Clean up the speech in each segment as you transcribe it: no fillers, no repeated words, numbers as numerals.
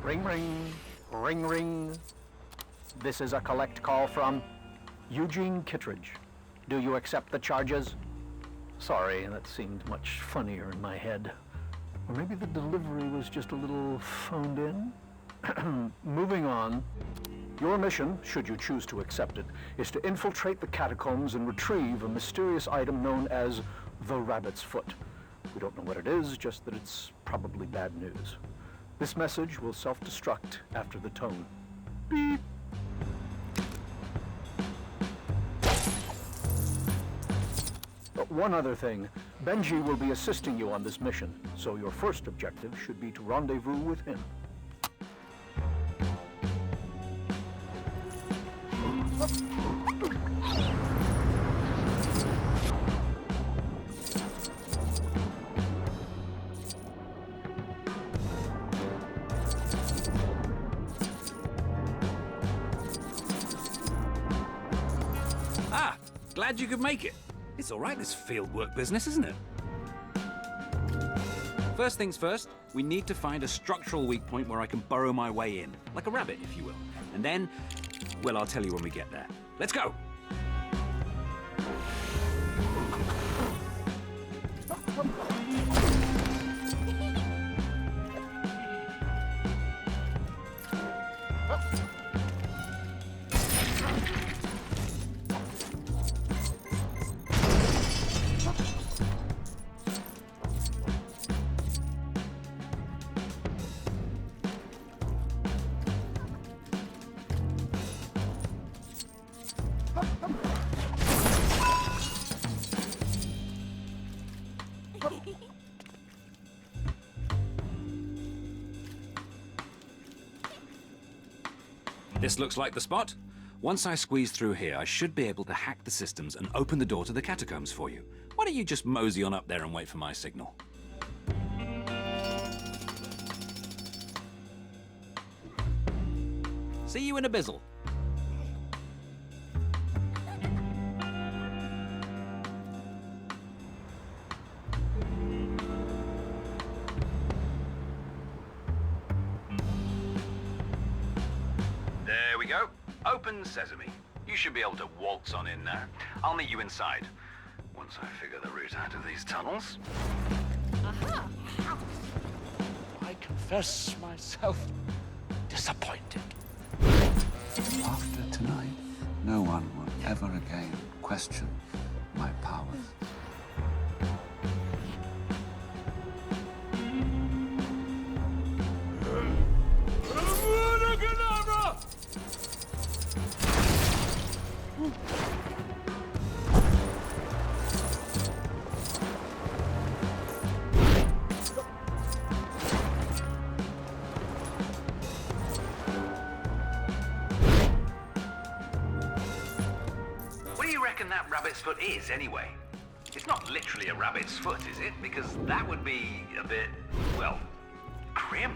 Ring, ring, ring, ring. This is a collect call from Eugene Kittredge. Do you accept the charges? Sorry, that seemed much funnier in my head. Or maybe the delivery was just a little phoned in? Moving on. Your mission, should you choose to accept it, is to infiltrate the catacombs and retrieve a mysterious item known as the Rabbit's Foot. We don't know what it is, just that it's probably bad news. This message will self-destruct after the tone. Beep. But one other thing. Benji will be assisting you on this mission, so your first objective should be to rendezvous with him. Ah, glad you could make it. It's all right, this fieldwork business, isn't it? First things first, we need to find a structural weak point where I can burrow my way in, like a rabbit, if you will. And then, well, I'll tell you when we get there. Let's go! This looks like the spot. Once I squeeze through here, I should be able to hack the systems and open the door to the catacombs for you. Why don't you just mosey on up there and wait for my signal? See you in a bizzle. There we go. Open sesame. You should be able to waltz on in there. I'll meet you inside, once I figure the route out of these tunnels. Aha! I confess myself disappointed. After tonight, no one will ever again question my powers. What do you reckon that rabbit's foot is, anyway? It's not literally a rabbit's foot, is it? Because that would be a bit, well, grim.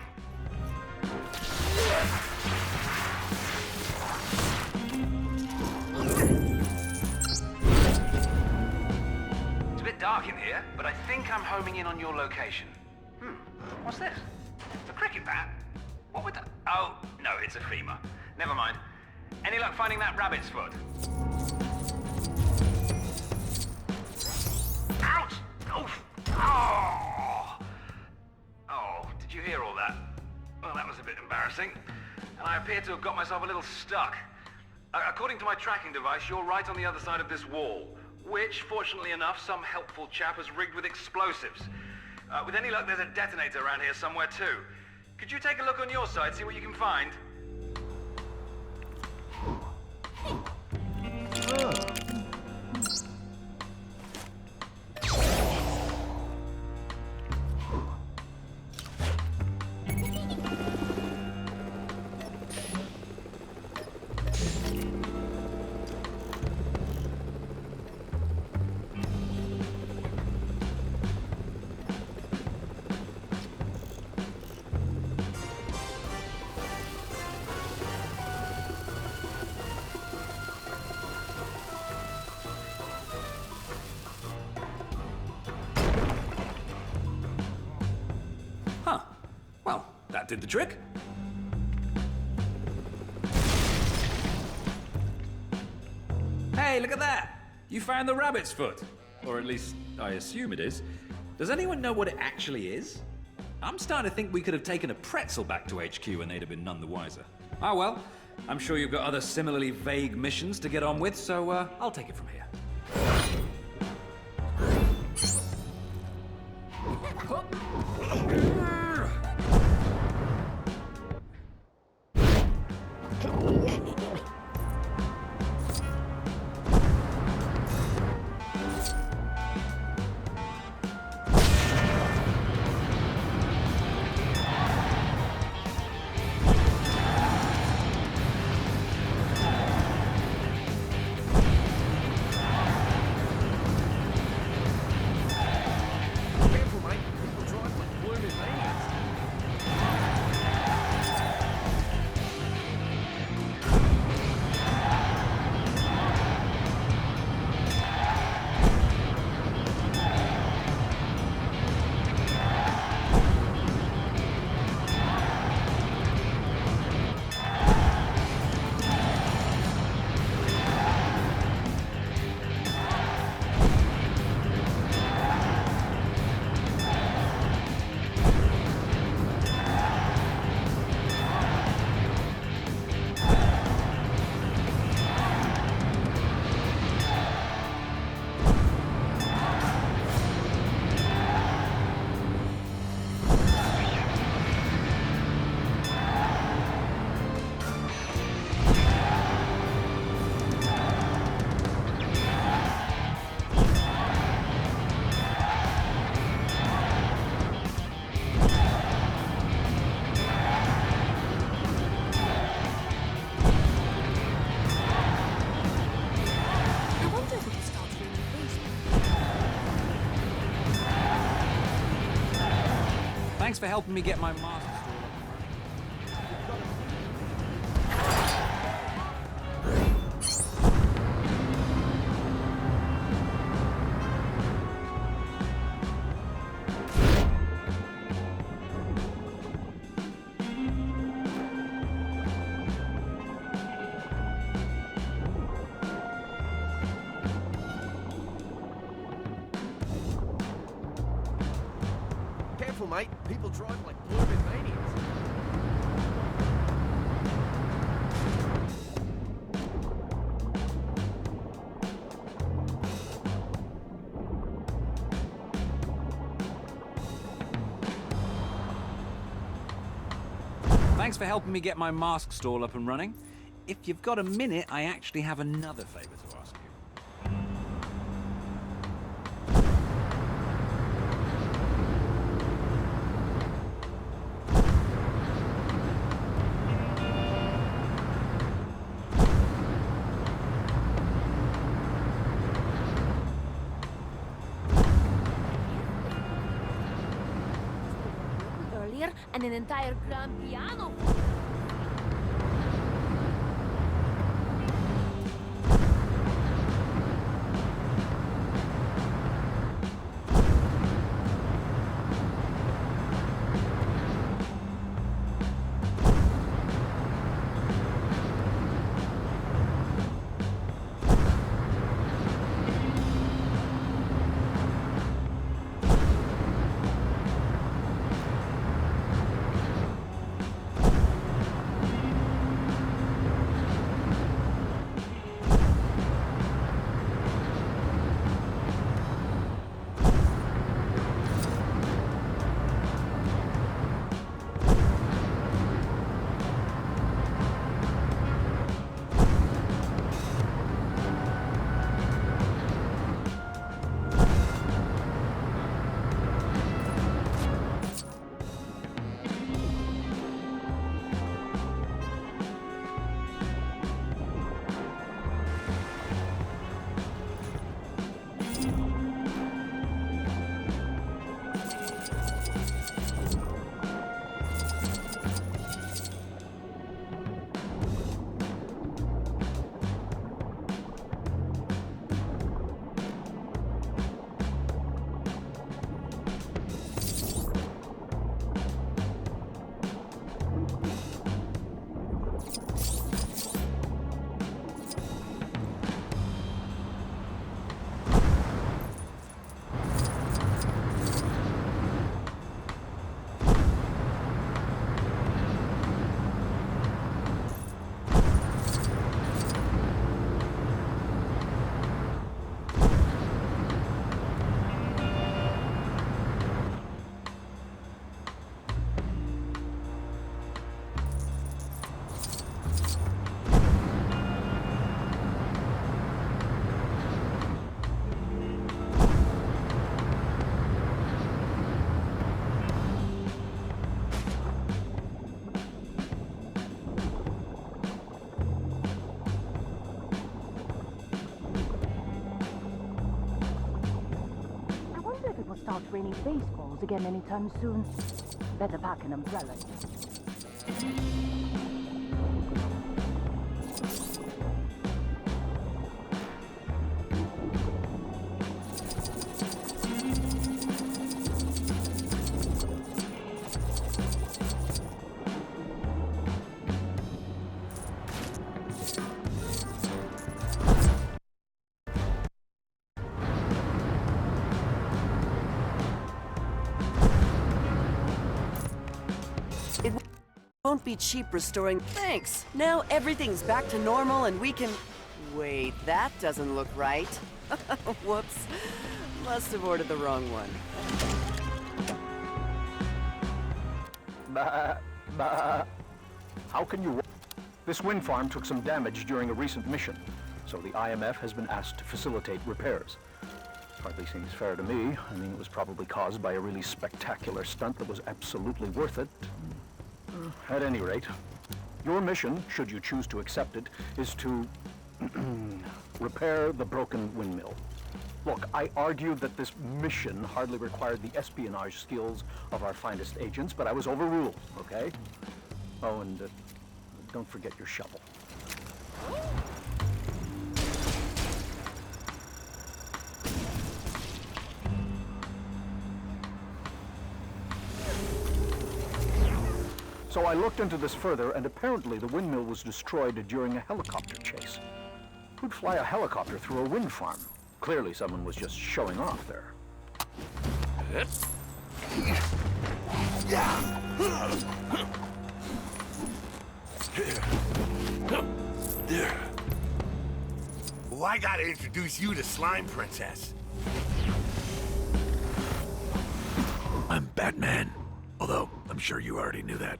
It's a bit dark in here, but I think I'm homing in on your location. What's this? A cricket bat? What would that... Oh, no, it's a femur. Never mind. Any luck finding that rabbit's foot? Ouch! Oof! Oh! Oh, did you hear all that? Well, that was a bit embarrassing. And I appear to have got myself a little stuck. According to my tracking device, you're right on the other side of this wall, which, fortunately enough, some helpful chap has rigged with explosives. With any luck, there's a detonator around here somewhere, too. Could you take a look on your side, see what you can find? Huh. Well, that did the trick. Hey, look at that! You found the rabbit's foot. Or at least, I assume it is. Does anyone know what it actually is? I'm starting to think we could have taken a pretzel back to HQ and they'd have been none the wiser. Oh well, I'm sure you've got other similarly vague missions to get on with, so I'll take it from here. I wonder if it starts being the basement. Thanks for helping me get my mask installed. Careful, mate. People drive like blooming maniacs. Thanks for helping me get my mask stall up and running. If you've got a minute, I actually have another favor to ask you. Earlier, and an entire grand piano. baseballs again anytime soon. Better pack an umbrella. Won't be cheap restoring. Thanks. Now everything's back to normal and we can... Wait, that doesn't look right. Whoops. Must have ordered the wrong one. Bah, bah. How can you... This wind farm took some damage during a recent mission, so the IMF has been asked to facilitate repairs. Hardly seems fair to me. I mean, it was probably caused by a really spectacular stunt that was absolutely worth it. At any rate, your mission, should you choose to accept it, is to repair the broken windmill. Look, I argued that this mission hardly required the espionage skills of our finest agents, but I was overruled, okay? Oh, and don't forget your shovel. So I looked into this further, and apparently the windmill was destroyed during a helicopter chase. Who'd fly a helicopter through a wind farm? Clearly someone was just showing off there. Well, I gotta introduce you to Slime Princess. I'm Batman. Although, I'm sure you already knew that.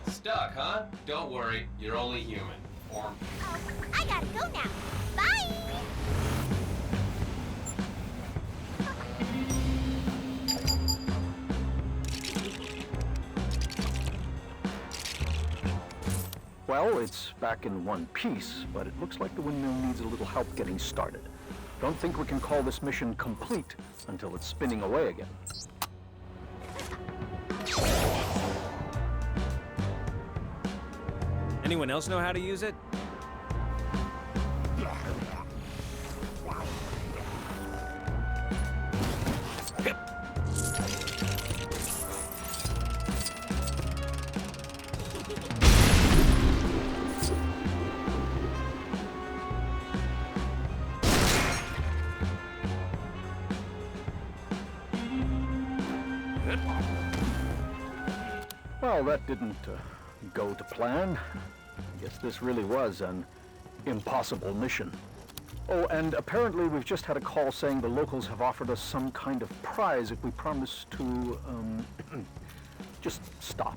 Stuck, huh? Don't worry, you're only human. Or... Oh, I gotta go now. Bye! Well, it's back in one piece, but it looks like the windmill needs a little help getting started. Don't think we can call this mission complete until it's spinning away again. Anyone else know how to use it? Well, that didn't go to plan. I guess this really was an impossible mission. Oh, and apparently we've just had a call saying the locals have offered us some kind of prize if we promise to, just stop.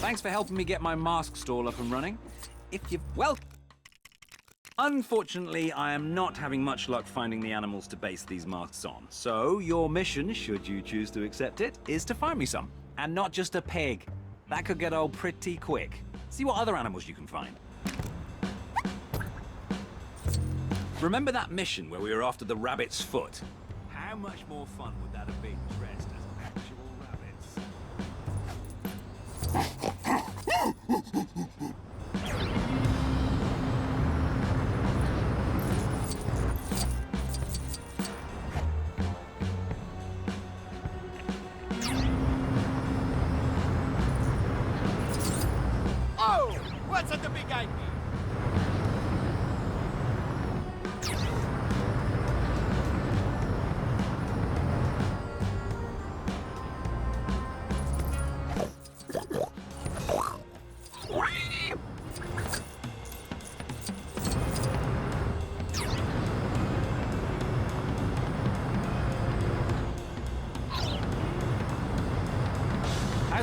Thanks for helping me get my mask stall up and running. If you've... Well... Unfortunately, I am not having much luck finding the animals to base these masks on. So, your mission, should you choose to accept it, is to find me some. And not just a pig. That could get old pretty quick. See what other animals you can find. Remember that mission where we were after the rabbit's foot? How much more fun would that have been dressed as actual rabbits? Oh! What's at the big idea?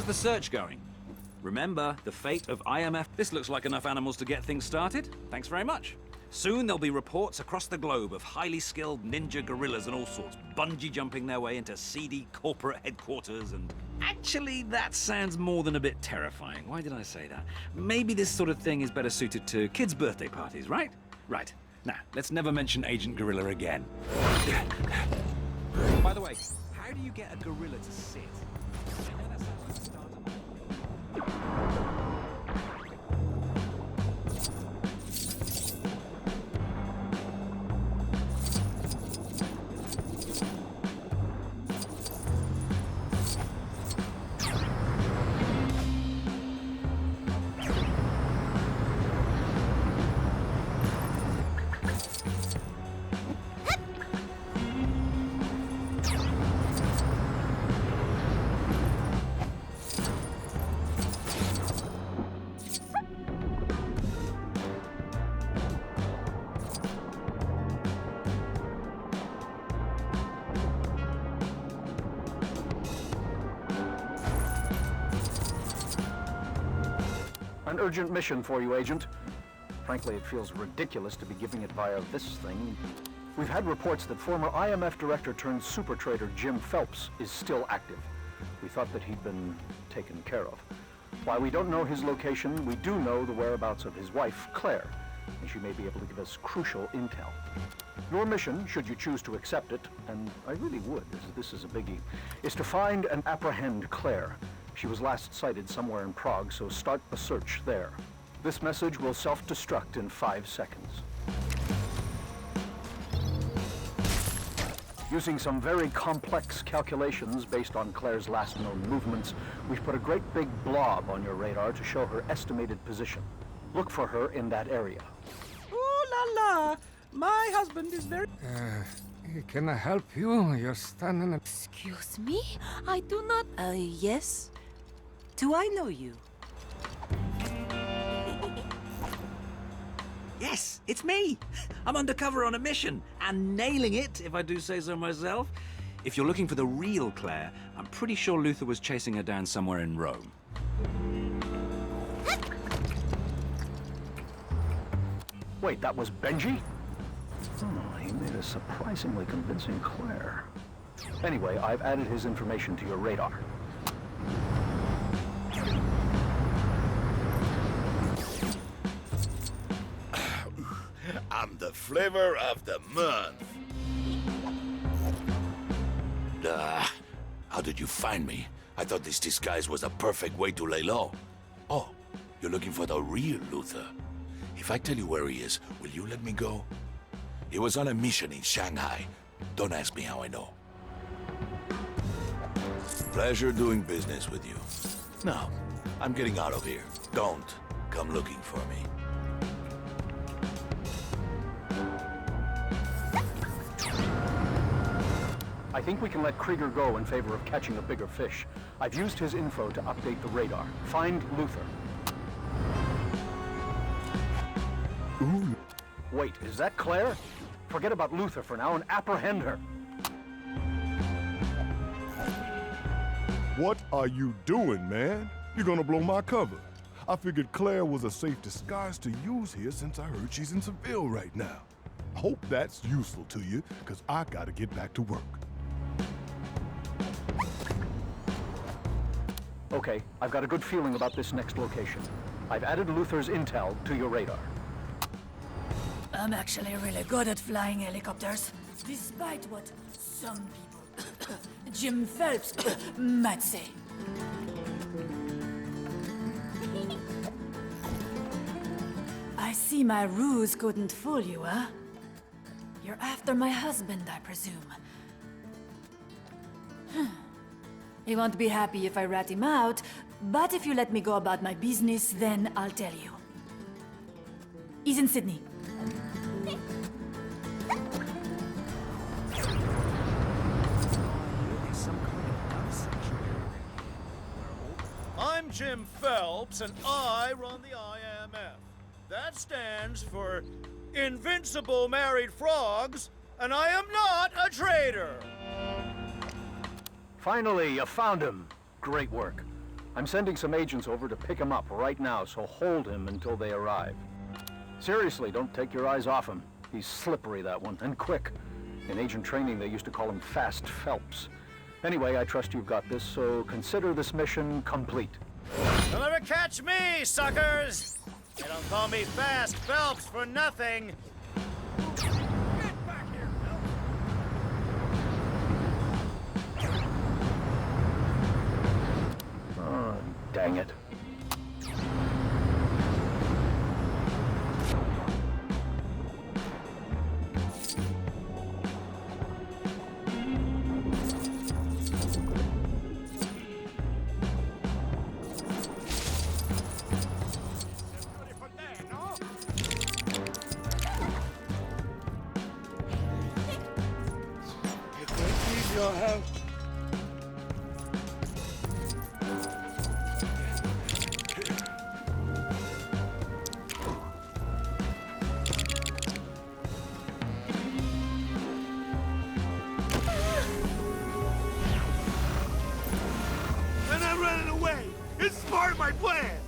the search going? Remember the fate of IMF. This looks like enough animals to get things started. Thanks very much. Soon there'll be reports across the globe of highly skilled ninja gorillas and all sorts, bungee jumping their way into seedy corporate headquarters and... Actually, that sounds more than a bit terrifying. Why did I say that? Maybe this sort of thing is better suited to kids' birthday parties, right? Right. Now, let's never mention Agent Gorilla again. By the way, how do you get a gorilla to sit? I know that sounds like a starter. An urgent mission for you, Agent. Frankly, it feels ridiculous to be giving it via this thing. We've had reports that former IMF director turned super trader Jim Phelps is still active. We thought that he'd been taken care of. While we don't know his location, we do know the whereabouts of his wife, Claire, and she may be able to give us crucial intel. Your mission, should you choose to accept it, and I really would, as this is a biggie, is to find and apprehend Claire. She was last sighted somewhere in Prague, so start the search there. This message will self-destruct in 5 seconds. Using some very complex calculations based on Claire's last known movements, we've put a great big blob on your radar to show her estimated position. Look for her in that area. Ooh la la! My husband is very... Can I help you? You're standing... Excuse me? I do not... Yes? Do I know you? Yes, it's me. I'm undercover on a mission, and nailing it, if I do say so myself. If you're looking for the real Claire, I'm pretty sure Luther was chasing her down somewhere in Rome. Wait, that was Benji? Oh, he made a surprisingly convincing Claire. Anyway, I've added his information to your radar. I'm the flavor of the month. How did you find me? I thought this disguise was a perfect way to lay low. Oh, you're looking for the real Luther. If I tell you where he is, will you let me go? He was on a mission in Shanghai. Don't ask me how I know. Pleasure doing business with you. Now, I'm getting out of here. Don't come looking for me. I think we can let Krieger go in favor of catching a bigger fish. I've used his info to update the radar. Find Luther. Ooh. Wait, is that Claire? Forget about Luther for now and apprehend her. What are you doing, man? You're gonna blow my cover. I figured Claire was a safe disguise to use here since I heard she's in Seville right now. I hope that's useful to you, because I gotta get back to work. Okay, I've got a good feeling about this next location. I've added Luther's intel to your radar. I'm actually really good at flying helicopters, despite what some people, Jim Phelps, might say. I see my ruse couldn't fool you, huh? You're after my husband, I presume. He won't be happy if I rat him out, but if you let me go about my business, then I'll tell you. He's in Sydney. I'm Jim Phelps, and I run the IMF. That stands for Invincible Married Frogs, and I am not a traitor. Finally, you found him. Great work. I'm sending some agents over to pick him up right now, so hold him until they arrive. Seriously, don't take your eyes off him. He's slippery, that one, and quick. In agent training, they used to call him Fast Phelps. Anyway, I trust you've got this, so consider this mission complete. You'll never catch me, suckers! They don't call me Fast Phelps for nothing. Get back here, Phelps! Oh, dang it. Your help. And I'm running away! It's part of my plan!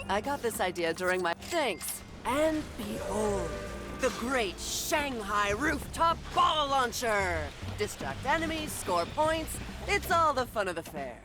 I got this idea during my... Thanks. And behold, the great Shanghai rooftop ball launcher! Distract enemies, score points. It's all the fun of the fair.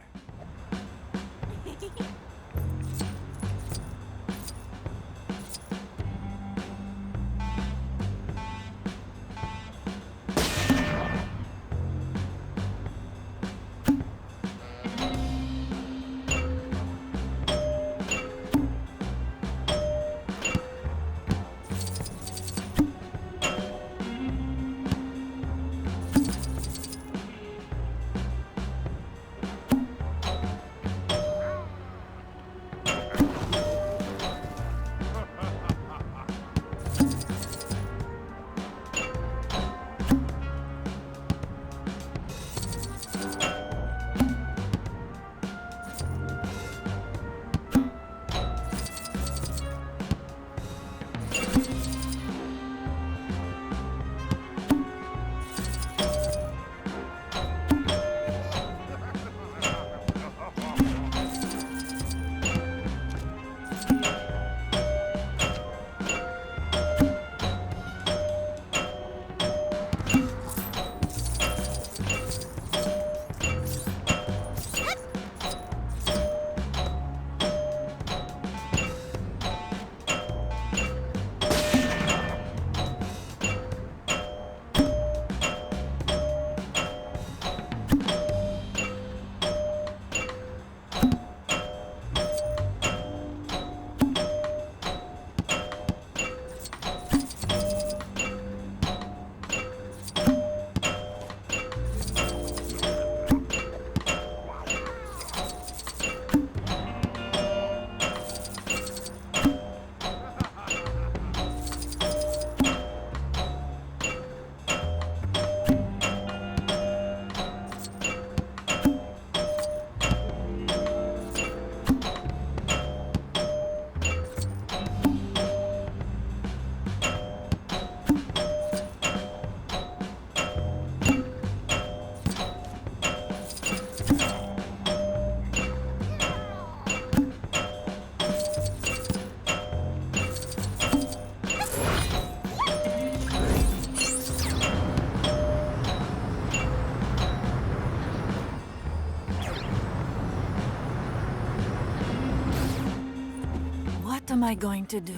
I going to do?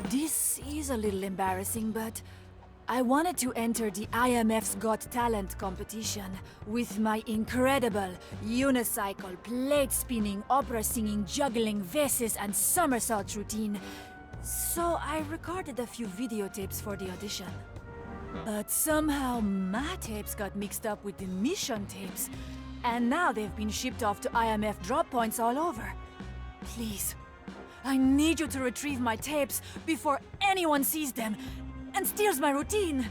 This is a little embarrassing, but I wanted to enter the IMF's Got Talent competition with my incredible unicycle, plate spinning, opera singing, juggling, vases, and somersault routine. So I recorded a few videotapes for the audition. But somehow my tapes got mixed up with the mission tapes, and now they've been shipped off to IMF drop points all over. Please, I need you to retrieve my tapes before anyone sees them and steals my routine.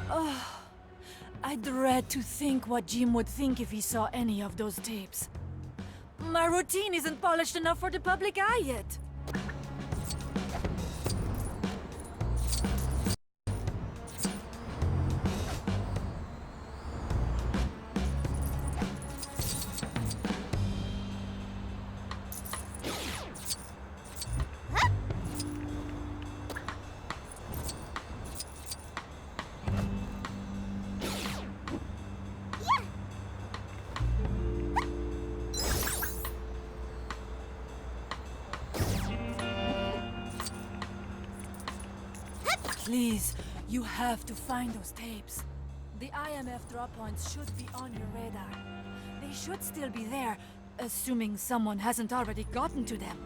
Oh, I dread to think what Jim would think if he saw any of those tapes. My routine isn't polished enough for the public eye yet. Please, you have to find those tapes. The IMF drop points should be on your radar. They should still be there, assuming someone hasn't already gotten to them.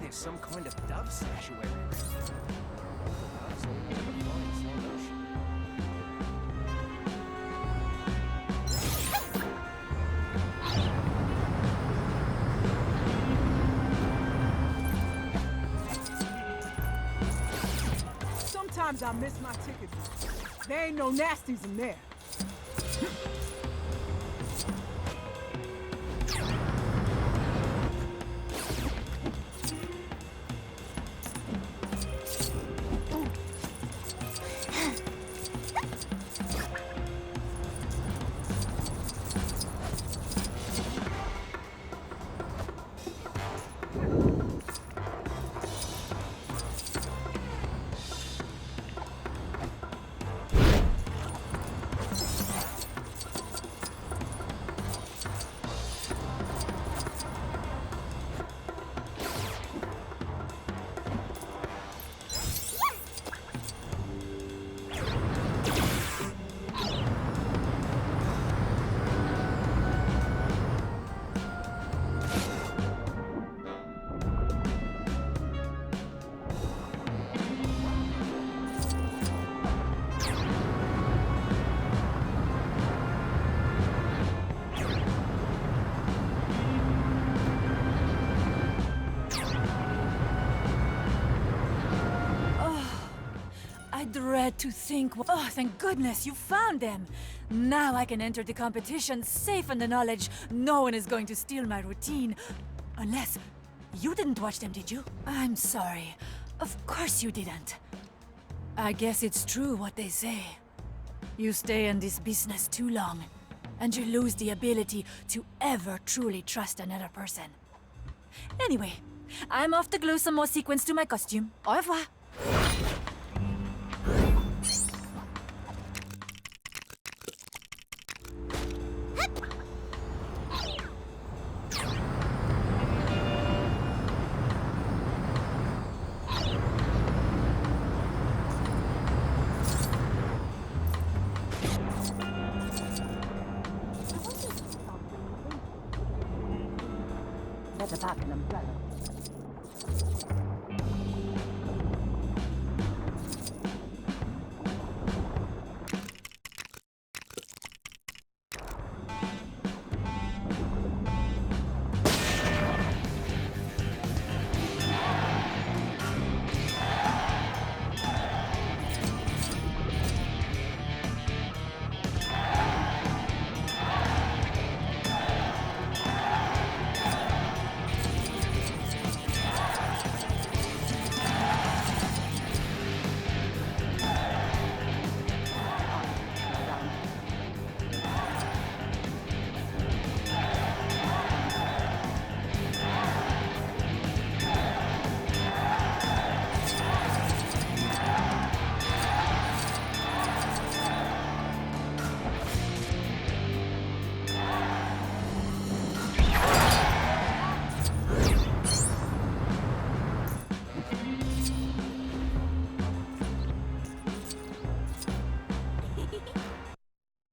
Some kind of dove sanctuary. Doves all over the flying slow motion. Sometimes I miss my ticket. There ain't no nasties in there. I dread to think. Oh, thank goodness you found them. Now I can enter the competition safe in the knowledge no one is going to steal my routine. Unless you didn't watch them, did you? I'm sorry. Of course you didn't. I guess it's true what they say. You stay in this business too long, and you lose the ability to ever truly trust another person. Anyway, I'm off to glue some more sequins to my costume. Au revoir. Better pack an umbrella.